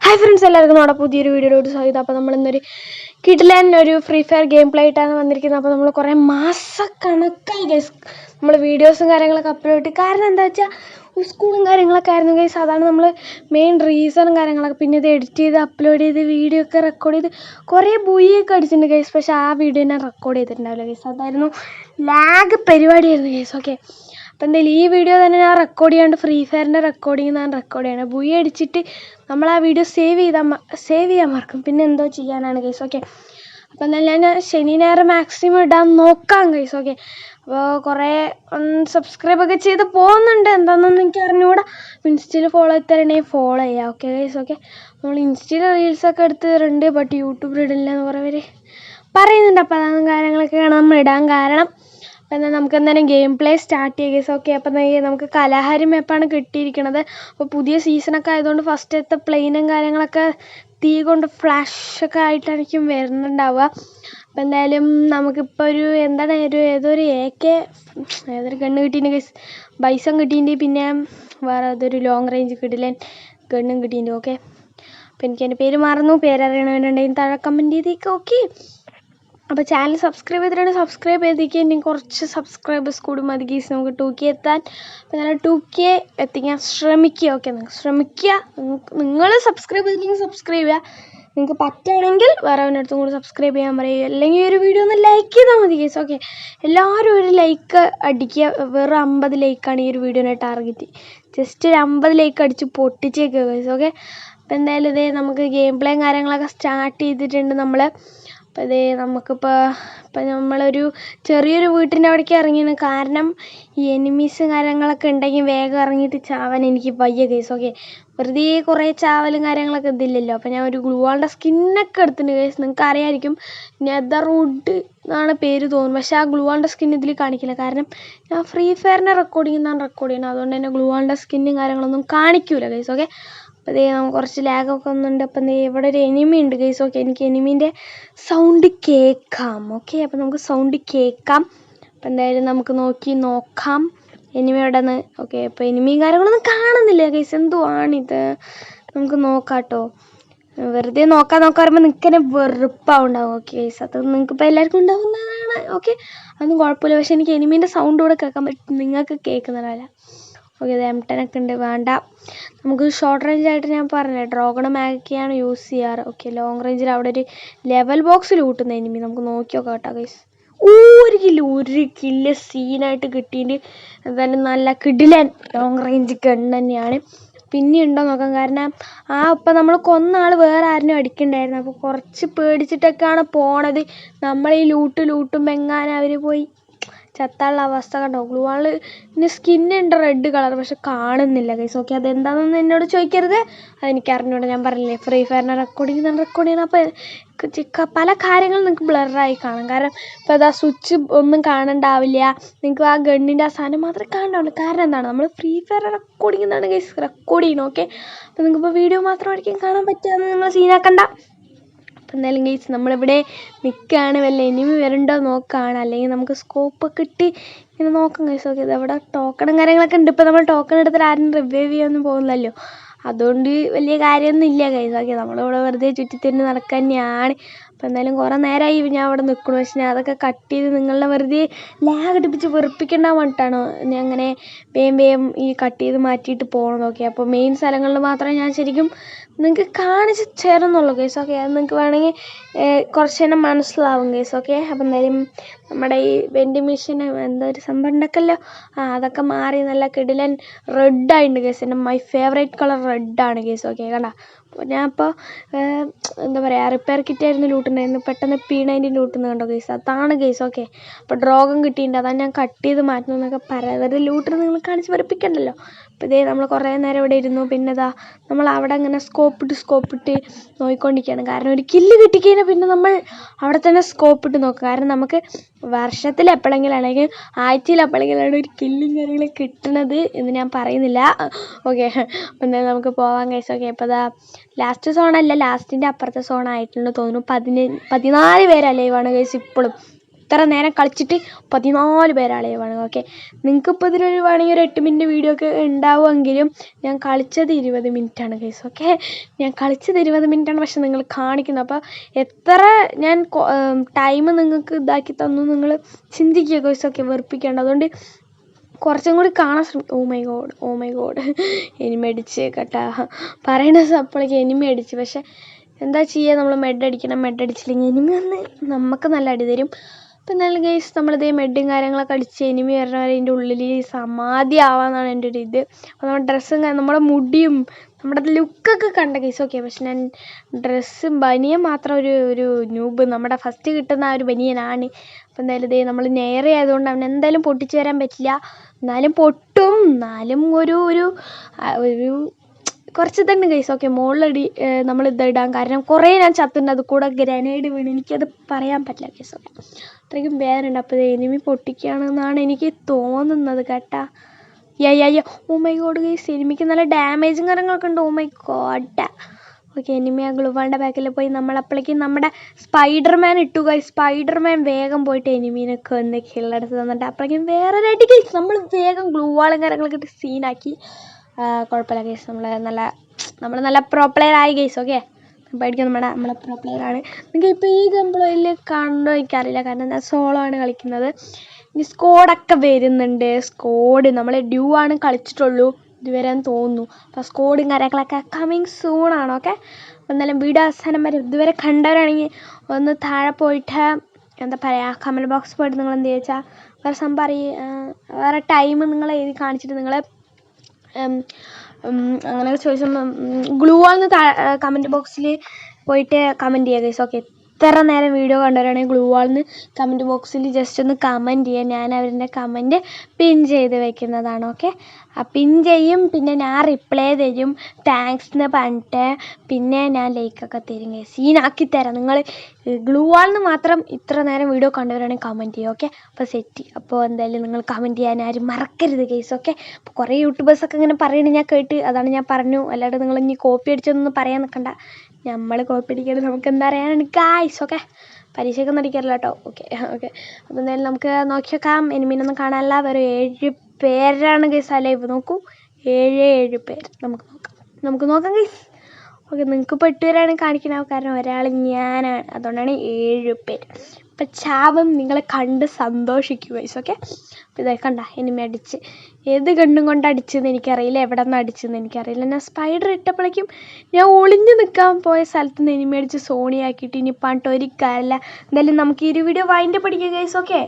Hi friends, എല്ലാവർക്കും നമ്മുടെ പുതിയൊരു വീഡിയോയിലോട്ട് സ്വാഗതം. അപ്പോൾ നമ്മളിന്നൊരു കിടിലൻ ഒരു ഫ്രീ ഫയർ ഗെയിം പ്ലേ ആയിട്ടാണ് വന്നിരിക്കുന്നത്. അപ്പോൾ നമ്മൾ കുറേ മാസക്കണക്കായി ഗൈസ് നമ്മൾ വീഡിയോസും കാര്യങ്ങളൊക്കെ അപ്ലോഡ് ചെയ്തിട്ട്, കാരണം എന്താ വെച്ചാൽ സ്കൂളും കാര്യങ്ങളൊക്കെ ആയിരുന്നു ഗൈസ്. അതാണ് നമ്മൾ മെയിൻ റീസണും കാര്യങ്ങളൊക്കെ. പിന്നെ ഇത് എഡിറ്റ് ചെയ്ത് അപ്ലോഡ് ചെയ്ത് വീഡിയോ ഒക്കെ റെക്കോർഡ് ചെയ്ത് കുറേ ബുയൊക്കെ അടിച്ചിട്ടുണ്ട് ഗൈസ്. പക്ഷേ ആ വീഡിയോ ഞാൻ റെക്കോർഡ് ചെയ്തിട്ടുണ്ടാവില്ല ഗൈസ്. അതായിരുന്നു ലാഗ് പരിപാടിയായിരുന്നു ഗൈസ്. ഓക്കെ, അപ്പോൾ എന്തായാലും ഈ വീഡിയോ തന്നെ ഞാൻ റെക്കോർഡ് ചെയ്യാണ്ട് ഫ്രീ ഫയറിൻ്റെ റെക്കോർഡിങ് ഞാൻ റെക്കോർഡ് ചെയ്യണം. ബുയി അടിച്ചിട്ട് നമ്മൾ ആ വീഡിയോ സേവ് ചെയ്യാൻ മറക്കും. പിന്നെ എന്തോ ചെയ്യാനാണ് ഗൈസ്. ഓക്കെ, അപ്പോൾ എന്തായാലും ഞാൻ ശനി ഞായർ മാക്സിമം ഇടാൻ നോക്കാം ഗൈസ്. ഓക്കെ, അപ്പോൾ കുറേ സബ്സ്ക്രൈബൊക്കെ ചെയ്ത് പോകുന്നുണ്ട്. എന്താണെന്നൊന്നും എനിക്ക് അറിഞ്ഞുകൂടാ. ഇൻസ്റ്റയിൽ ഫോളോ ചെയ്തിട്ടുണ്ടെങ്കിൽ ഫോളോ ചെയ്യാം. Okay guys. ഓക്കെ, നമ്മൾ ഇൻസ്റ്റയിൽ റീൽസൊക്കെ എടുത്തിട്ടുണ്ട്, ബട്ട് യൂട്യൂബിൽ ഇടില്ല എന്ന് കുറേ പേര് പറയുന്നുണ്ട്. അപ്പോൾ അതാണ് കാര്യങ്ങളൊക്കെയാണ് നമ്മൾ ഇടാൻ കാരണം. അപ്പോൾ എന്നാൽ നമുക്ക് എന്തായാലും ഗെയിം പ്ലേ സ്റ്റാർട്ട് ചെയ്യുക ഗൈസ്. ഓക്കെ, അപ്പോൾ നമുക്ക് കലാഹാരി മാപ്പാണ് കിട്ടിയിരിക്കുന്നത്. അപ്പോൾ പുതിയ സീസണൊക്കെ ആയതുകൊണ്ട് ഫസ്റ്റത്തെ പ്ലെയിനും കാര്യങ്ങളൊക്കെ തീ കൊണ്ട് ഫ്ലാഷൊക്കെ ആയിട്ടായിരിക്കും വരുന്നുണ്ടാവുക. അപ്പോൾ എന്തായാലും നമുക്കിപ്പോൾ ഏതൊരു ഏതൊരു ഗണ്ണ് കിട്ടിയിട്ടുണ്ട് ഗൈസ്. ബൈസൺ കിട്ടിയിട്ടുണ്ട്, പിന്നെ വേറെ ഏതൊരു ലോങ് റേഞ്ച് കിടിലൻ ഗണ്ണും കിട്ടിയിട്ടുണ്ട്. ഓക്കെ, അപ്പോൾ എനിക്കതിൻ്റെ പേര് മറന്നു. പേരറിയണമെന്നുണ്ടെങ്കിൽ താഴെ കമൻറ്റ് ചെയ്തേക്ക്. ഓക്കെ, അപ്പോൾ ചാനൽ സബ്സ്ക്രൈബ് ചെയ്തിട്ടുണ്ടെങ്കിൽ സബ്സ്ക്രൈബ് ചെയ്തേക്ക്. ഇനി കുറച്ച് സബ്സ്ക്രൈബേഴ്സ് കൂടി മതി ഗീസ് നമുക്ക് 2K എത്താൻ. അപ്പോൾ ഞാൻ 2K എത്തിക്കാൻ ശ്രമിക്കുക. ഓക്കെ, ശ്രമിക്കുക. നിങ്ങൾ സബ്സ്ക്രൈബ് ചെയ്തില്ലെങ്കിൽ സബ്സ്ക്രൈബ് ചെയ്യുക. നിങ്ങൾക്ക് പറ്റുകയാണെങ്കിൽ വേറെ അവനടുത്തും കൂടി സബ്സ്ക്രൈബ് ചെയ്യാൻ പറയുക. അല്ലെങ്കിൽ ഒരു വീഡിയോ ഒന്ന് ലൈക്ക് ചെയ്താൽ മതി ഗീസ്. ഓക്കെ, എല്ലാവരും ഒരു ലൈക്ക് അടിക്കുക. വെറും 50 ലൈക്കാണ് ഈ ഒരു വീഡിയോയുടെ ടാർഗറ്റ്. ജസ്റ്റ് ഒരു 50 ലൈക്ക് അടിച്ച് പൊട്ടിച്ചേക്കുക ഗീസ്. ഓക്കെ, അപ്പോൾ എന്തായാലും ഇതേ നമുക്ക് ഗെയിം പ്ലേയും കാര്യങ്ങളൊക്കെ സ്റ്റാർട്ട് ചെയ്തിട്ടുണ്ട് നമ്മൾ. അപ്പോൾ ഇതേ ഇപ്പം നമ്മളൊരു ചെറിയൊരു വീട്ടിൻ്റെ അവിടേക്ക് ഇറങ്ങിയാണ്. കാരണം ഈ എനിമീസും കാര്യങ്ങളൊക്കെ ഉണ്ടെങ്കിൽ വേഗം ഇറങ്ങിയിട്ട് ചാവാൻ എനിക്ക് വയ്യ ഗൈസ്. ഓക്കെ, വെറുതെ കുറേ ചാവലും കാര്യങ്ങളൊക്കെ ഇതില്ലല്ലോ. അപ്പോൾ ഞാൻ ഒരു ഗ്ലൂവാളുടെ സ്കിന്നൊക്കെ എടുത്തിട്ടുണ്ട് ഗൈസ്. നിങ്ങൾക്ക് അറിയാമായിരിക്കും, നെതർവുഡ് എന്നാണ് പേര് തോന്നുന്നു. പക്ഷേ ആ ഗ്ലൂവാളുടെ സ്കിൻ ഇതിൽ കാണിക്കില്ല. കാരണം ഞാൻ ഫ്രീ ഫയറിൻ്റെ റെക്കോർഡ് ചെയ്യുന്നത്. അതുകൊണ്ട് തന്നെ ഗ്ലൂവാളുടെ സ്കിന്നും കാര്യങ്ങളൊന്നും കാണിക്കൂല ഗൈസ്. ഓക്കെ, അപ്പോൾ നമുക്ക് കുറച്ച് ലാഗൊക്കെ ഒന്നുണ്ട്. അപ്പം ഇവിടെ ഒരു എനിമി ഉണ്ട് ഗൈസ്. ഓക്കെ, എനിക്ക് എനിമീൻ്റെ സൗണ്ട് കേൾക്കാം. ഓക്കെ, അപ്പോൾ നമുക്ക് സൗണ്ട് കേൾക്കാം. അപ്പോൾ എന്തായാലും നമുക്ക് നോക്കാം എനിമി എവിടെ നിന്ന്. ഓക്കെ, അപ്പോൾ എനിമിയും കാര്യങ്ങളൊന്നും കാണുന്നില്ല ഗൈസ്. എന്തുവാണിത്? നമുക്ക് നോക്കാം കേട്ടോ. വെറുതെ നോക്കാൻ പറയുമ്പോൾ നിങ്ങൾക്ക് തന്നെ വെറുപ്പാവുണ്ടാവും. ഓക്കെ ഗൈസ്, അത് നിങ്ങൾക്കിപ്പോൾ എല്ലാവർക്കും ഉണ്ടാവുന്നതാണ്. ഓക്കെ, അതൊന്നും കുഴപ്പമില്ല. പക്ഷേ എനിക്ക് എനിമീൻ്റെ സൗണ്ട് കൂടെ കേൾക്കാൻ പറ്റും. നിങ്ങൾക്ക് കേൾക്കുന്നതല്ല. ഓക്കെ, ഇത് M10 ഒക്കെ ഉണ്ട്. വേണ്ട, നമുക്ക് ഷോർട്ട് റേഞ്ച് ആയിട്ട് ഞാൻ പറഞ്ഞില്ലേ, ഡ്രോഗൺ മാഗിയാണ് യൂസ് ചെയ്യാറ്. ഓക്കെ, ലോങ് റേഞ്ചിൽ അവിടെ ഒരു ലെവൽ ബോക്സിൽ കൂട്ടുന്ന എനിമി നമുക്ക് നോക്കി നോക്കാം കേട്ടോ ഗൈസ്. ഒരു കില്ല് സീനായിട്ട് കിട്ടിയിട്ട് എന്തായാലും നല്ല കിടിലൻ ലോങ് റേഞ്ച് ഗൺ തന്നെയാണ്. പിന്നെ ഉണ്ടോ നോക്കാം. കാരണം ഇപ്പം നമ്മൾ കൊന്ന ആൾ വേറെ ആരും അടിക്കണ്ടായിരുന്നു. അപ്പോൾ കുറച്ച് പേടിച്ചിട്ടൊക്കെയാണ് പോണത്. നമ്മൾ ഈ ലൂട്ടും എങ്ങാനും അവർ പോയി ചത്താനുള്ള അവസ്ഥ കണ്ടോ. ഗ്ലൂവാള് പിന്നെ സ്കിന്നുണ്ട് റെഡ് കളർ, പക്ഷെ കാണുന്നില്ല ഗൈസ്. ഓക്കെ, അതെന്താണെന്ന് എന്നോട് ചോദിക്കരുത്, അതെനിക്ക് അറിഞ്ഞൂടെ. ഞാൻ പറഞ്ഞില്ലേ, ഫ്രീ ഫയറിനെ റെക്കോർഡ് ചെയ്യണം. അപ്പോൾ പല കാര്യങ്ങളും നിങ്ങൾക്ക് ബ്ലറായി കാണും. കാരണം ഇപ്പോൾ അതാ സ്വിച്ച് ഒന്നും കാണണ്ടാവില്ല. നിങ്ങൾക്ക് ആ ഗണ്ണിൻ്റെ ആ സാധനം മാത്രമേ കാണണ്ടാവുള്ളൂ. കാരണം എന്താണ്, നമ്മൾ ഫ്രീ ഫയർ റെക്കോർഡ് ചെയ്യുന്നതാണ് ഗൈസ്. റെക്കോർഡ് ചെയ്യണം. ഓക്കെ, അപ്പോൾ നിങ്ങൾക്കിപ്പോൾ വീഡിയോ മാത്രമായിരിക്കും കാണാൻ പറ്റുകയെന്ന് നിങ്ങൾ സീനാക്കണ്ട. അപ്പം എന്തായാലും ഗൈസ് നമ്മളിവിടെ നിൽക്കുകയാണ്. വല്ല എനിമി വരണ്ടോ നോക്കുകയാണ്. അല്ലെങ്കിൽ നമുക്ക് സ്കോപ്പൊക്കെ ഇട്ട് ഇങ്ങനെ നോക്കാം ഗൈസ്. ഓക്കെ, അവിടെ ടോക്കണും കാര്യങ്ങളൊക്കെ ഉണ്ട്. ഇപ്പോൾ നമ്മൾ ടോക്കൺ എടുത്തിട്ട് ആരും റിവൈവ് ചെയ്യാനൊന്നും പോകുന്നില്ലല്ലോ. അതുകൊണ്ട് വലിയ കാര്യമൊന്നും ഇല്ല ഗൈസ്. ഓക്കെ, നമ്മളിവിടെ വെറുതെ ചുറ്റിത്തിരിഞ്ഞ് നടക്കുക തന്നെയാണ്. അപ്പോൾ എന്തായാലും കുറേ നേരമായി ഞാൻ അവിടെ നിൽക്കണം. പക്ഷേ ഞാൻ അതൊക്കെ കട്ട് ചെയ്ത് നിങ്ങളെ വെറുതെ ലാഗ് അടിപ്പിച്ച് വെറുപ്പിക്കേണ്ട വേണ്ടിയിട്ടാണോ ഞാൻ അങ്ങനെ വേഗം ഈ കട്ട് ചെയ്ത് മാറ്റിയിട്ട് പോകണം. ഓക്കെ, അപ്പോൾ മെയിൻ സ്ഥലങ്ങളിൽ മാത്രമേ ഞാൻ ശരിക്കും നിങ്ങൾക്ക് കാണിച്ച് ചേരുന്നുള്ളൂ ഗൈസ്. ഓക്കെ, അത് നിങ്ങൾക്ക് വേണമെങ്കിൽ കുറച്ച് നേരം മനസ്സിലാവും ഗൈസ്. ഓക്കെ, അപ്പം എന്തായാലും നമ്മുടെ ഈ വെൻഡ് മെഷീൻ എന്തോ ഒരു സംഭവം ഉണ്ടല്ലോ, അതൊക്കെ മാറി നല്ല കിടിലൻ റെഡായിട്ടുണ്ട് ഗൈസ്. എൻ്റെ മൈ ഫേവറേറ്റ് കളർ റെഡാണ് ഗൈസ്. ഓക്കെ, കണ്ട. അപ്പോൾ ഞാനിപ്പോൾ എന്താ പറയുക, റിപ്പയർ കിറ്റായിരുന്നു ലൂട്ടുണ്ടായിരുന്നു. പെട്ടെന്ന് P90 ലൂട്ടുന്നത് കണ്ടോ ഗൈസ്. അതാണ് ഗൈസ്. ഓക്കെ, അപ്പോൾ ഡ്രോഗൺ കിട്ടിയിട്ടുണ്ട്. അതാണ് ഞാൻ കട്ട് ചെയ്ത് മാറ്റുന്നു എന്നൊക്കെ പറയാം. അതായത് ലൂട്ടിന് നിങ്ങൾ കാണിച്ച് വെറുപ്പിക്കണ്ടല്ലോ. അപ്പോൾ ഇതേ നമ്മൾ കുറേ നേരം ഇവിടെ ഇരുന്നു. പിന്നെ നമ്മൾ അവിടെ അങ്ങനെ സ്കോപ്പിട്ട് നോക്കിക്കൊണ്ടിരിക്കുകയാണ്. കാരണം ഒരു കില്ല് കിട്ടിക്കഴിഞ്ഞാൽ പിന്നെ നമ്മൾ അവിടെ തന്നെ സ്കോപ്പിട്ട് നോക്കും. കാരണം നമുക്ക് വർഷത്തിൽ എപ്പോഴെങ്കിലും അല്ലെങ്കിൽ ആഴ്ചയിൽ എപ്പോഴെങ്കിലാണ് ഒരു കില്ലും കാര്യങ്ങളും കിട്ടണത് എന്ന് ഞാൻ പറയുന്നില്ല. ഓക്കെ, അപ്പം എന്തായാലും നമുക്ക് പോകാൻ ഗൈസ്. ഓക്കെ, അപ്പോൾ ലാസ്റ്റ് സോണല്ല, ലാസ്റ്റിൻ്റെ അപ്പുറത്തെ സോണായിട്ടുണ്ടെന്ന് തോന്നുന്നു. 14 പേര് ലൈവാണ് ഗൈസ് ഇപ്പോഴും. ഇത്ര നേരം കളിച്ചിട്ട് 14 പേരാളെയുമാണ്. ഓക്കെ, നിങ്ങൾക്കിപ്പോൾ ഇതിലൊരു വേണമെങ്കിൽ ഒരു 8 മിനിറ്റ് വീഡിയോ ഒക്കെ ഉണ്ടാവുമെങ്കിലും ഞാൻ കളിച്ചത് 20 മിനിറ്റാണ് ഗൈസ്. ഓക്കെ, ഞാൻ കളിച്ചത് 20 മിനിറ്റാണ്, പക്ഷെ നിങ്ങൾ കാണിക്കുന്നത്. അപ്പോൾ എത്ര ഞാൻ ടൈം നിങ്ങൾക്ക് ഇതാക്കി തന്നു നിങ്ങൾ ചിന്തിക്കുക ഗൈസ്. ഓക്കെ, വെറുപ്പിക്കേണ്ട. അതുകൊണ്ട് കുറച്ചും കൂടി കാണാൻ ശ്രമിക്കും. ഓ മൈ ഗോഡ് എനിമി അടിച്ച് കേട്ടാ പറയണ അപ്പോഴേക്ക് എനിമി അടിച്ച്. പക്ഷെ എന്താ ചെയ്യുക, നമ്മൾ മെഡ് അടിച്ചില്ലെങ്കിൽ എനിമി വന്ന് നമുക്ക് നല്ല അടി തരും. അപ്പം എന്നാലും ഗൈസ് നമ്മളിതേ മെഡും കാര്യങ്ങളൊക്കെ അടിച്ച് എനിമി വരണവരെ അതിൻ്റെ ഉള്ളിൽ സമാധി ആവാന്നാണ് എൻ്റെ ഒരു ഇത്. അപ്പോൾ നമ്മുടെ ഡ്രസ്സും നമ്മുടെ മുടിയും നമ്മുടെ ലുക്കൊക്കെ കണ്ട ഗൈസ്. ഓക്കെ, പക്ഷെ ഞാൻ ഡ്രസ്സും ബനിയൻ മാത്രം ഒരു ന്യൂബ്, നമ്മുടെ ഫസ്റ്റ് കിട്ടുന്ന ആ ഒരു ബനിയനാണ്. അപ്പോൾ എന്തായാലും ഇതേ നമ്മൾ നേരെ ആയതുകൊണ്ട് അവൻ എന്തായാലും പൊട്ടിച്ച് വരാൻ പറ്റില്ല. എന്നാലും പൊട്ടും, എന്നാലും ഒരു കുറച്ച് ഇതുണ്ട് ഗൈസ്. ഓക്കെ, മുകളിലടി നമ്മൾ ഇതിടാൻ കാരണം കുറേ ഞാൻ ചത്തുണ്ട്, അത് കൂടെ ഗ്രനേഡ് വീണ്, എനിക്കത് പറയാൻ പറ്റില്ല ഗൈസ്. ഓക്കെ, അത്രയ്ക്കും വേദനയുണ്ട്. അപ്പോൾ എനിമി പൊട്ടിക്കുകയാണെന്നാണ് എനിക്ക് തോന്നുന്നത് കേട്ടാ. ഓ മൈ ഗോഡ് ഗൈസ്, എനിമിക്ക് നല്ല ഡാമേജും കാര്യങ്ങളൊക്കെ ഉണ്ട്. Oh my god. Okay, enemy ആ ഗ്ലൂവാളിൻ്റെ ബാക്കിൽ പോയി നമ്മളപ്പോഴേക്കും നമ്മുടെ സ്പൈഡർമാൻ ഇട്ടു ഗൈസ്. സ്പൈഡർമാൻ വേഗം പോയിട്ട് എനിമീനൊക്കെ വന്ന് കിള്ളെടുത്ത് തന്നിട്ട് അപ്പോഴേക്കും വേറെ അടി ഗൈസ്. നമ്മൾ വേഗം ഗ്ലൂവാളും കാര്യങ്ങളൊക്കെ ഇട്ട് സീനാക്കി. കുഴപ്പമില്ല ഗൈസ്, നമ്മൾ നല്ല പ്രോ പ്ലെയർ ആയി ഗൈസ്. ഓക്കെ, പേടിക്കാൻ നമ്മളെ പ്രോ പ്ലെയറാണ്. നിങ്ങൾക്ക് ഇപ്പോൾ ഈ ഗെയിംപ്ലേയിൽ കണ്ടോ എനിക്കറിയില്ല, കാരണം ഞാൻ സോളോ ആണ് കളിക്കുന്നത്. ഇനി സ്കോഡൊക്കെ വരുന്നുണ്ട്. സ്കോഡ് നമ്മൾ ഡ്യൂ ആണ് കളിച്ചിട്ടുള്ളൂ ഇതുവരെ എന്ന് തോന്നുന്നു. അപ്പോൾ സ്കോഡും കാര്യങ്ങളൊക്കെ കമ്മിങ് സൂണാണ്. ഓക്കെ, അപ്പോൾ എന്തായാലും വീഡിയോ അവസാനം വരെ ഇതുവരെ കണ്ടവരാണെങ്കിൽ ഒന്ന് താഴെ പോയിട്ട് എന്താ പറയുക, കമൻറ്റ് ബോക്സ് പോയിട്ട് നിങ്ങൾ എന്ത് ചോദിച്ചാൽ വേറെ വേറെ ടൈം നിങ്ങൾ എഴുതി കാണിച്ചിട്ട് നിങ്ങൾ അങ്ങനെയൊക്കെ ചോദിച്ചാൽ ഗ്ലൂവാൾന്ന് കമൻറ്റ് ബോക്സിൽ പോയിട്ട് കമൻറ്റ് ചെയ്യുക ഗൈസ്. ഓക്കെ, എത്ര നേരം വീഡിയോ കണ്ടവരാണെങ്കിൽ ഗ്ലൂവാൾന്ന് കമൻറ്റ് ബോക്സിൽ ജസ്റ്റ് ഒന്ന് കമൻറ്റ് ചെയ്യുക. ഞാൻ അവരുടെ കമൻറ്റ് പിൻ ചെയ്ത് വെക്കുന്നതാണ്. ഓക്കെ, ആ പിൻ ചെയ്യും, പിന്നെ ഞാൻ റിപ്ലൈ തരും താങ്ക്സ് എന്ന് പറഞ്ഞിട്ട്, പിന്നെ ഞാൻ ലൈക്കൊക്കെ തരും ഗൈസ്, സീനാക്കി തരാം. നിങ്ങൾ ഗ്ലൂവാൾന്ന് മാത്രം ഇത്ര നേരം വീഡിയോ കണ്ടവരാണെങ്കിൽ കമൻറ്റ് ചെയ്യുക. ഓക്കെ, അപ്പോൾ സെറ്റ്. അപ്പോൾ എന്തായാലും നിങ്ങൾ കമൻറ്റ് ചെയ്യാൻ ആരും മറക്കരുത് ഗൈസ്. ഓക്കെ, അപ്പോൾ കുറേ യൂട്യൂബേഴ്സൊക്കെ ഇങ്ങനെ പറയണത് ഞാൻ കേട്ട്, അതാണ് ഞാൻ പറഞ്ഞു. അല്ലാണ്ട് നിങ്ങൾ ഇനി കോപ്പി അടിച്ചൊന്നും പറയാൻ നിൽക്കണ്ട. നമ്മൾ കോപ്പി അടിക്കാതെ നമുക്ക് എന്താ പറയാനാണ് ഗൈസ്. ഓക്കെ, പരീക്ഷയ്ക്കൊന്നും അടിക്കാറില്ല കേട്ടോ. ഓക്കെ, അപ്പോൾ എന്തായാലും നമുക്ക് നോക്കി നോക്കാം. എനിമീനൊന്നും കാണാനില്ല, വേറെ 7 പേരാണ് ഗൈസ് ആ ലൈവ്. നോക്കൂ, 7 പേര്. നമുക്ക് നോക്കാം ഗൈസ്. ഓക്കെ, നിങ്ങൾക്ക് ഇപ്പോൾ 8 പേരാണ് കാണിക്കുന്നത്, കാരണം ഒരാൾ ഞാനാണ്, അതുകൊണ്ടാണ് 7 പേര്. അപ്പം ചാപം നിങ്ങളെ കണ്ട് സന്തോഷിക്കുക ഗൈസ്. ഓക്കെ, അപ്പോൾ ഇതൊക്കെ കണ്ട എനിമി അടിച്ച്, ഏത് ഗണ്ണും കൊണ്ട് അടിച്ചെന്ന് എനിക്കറിയില്ല, എവിടെ നിന്ന് അടിച്ചെന്ന് എനിക്കറിയില്ല. ഞാൻ സ്പൈഡർ ഇട്ടപ്പോഴേക്കും ഞാൻ ഒളിഞ്ഞു നിൽക്കാൻ പോയ സ്ഥലത്ത് നിന്ന് എനിമി അടിച്ച് സോണിയാക്കിയിട്ട് ഇനി പറഞ്ഞിട്ട് ഒരു കാര്യമില്ല. എന്തായാലും നമുക്ക് ഈ ഒരു വീഡിയോ വൈൻഡപ്പ് അടിക്കുക ഗൈസ്. ഓക്കെ.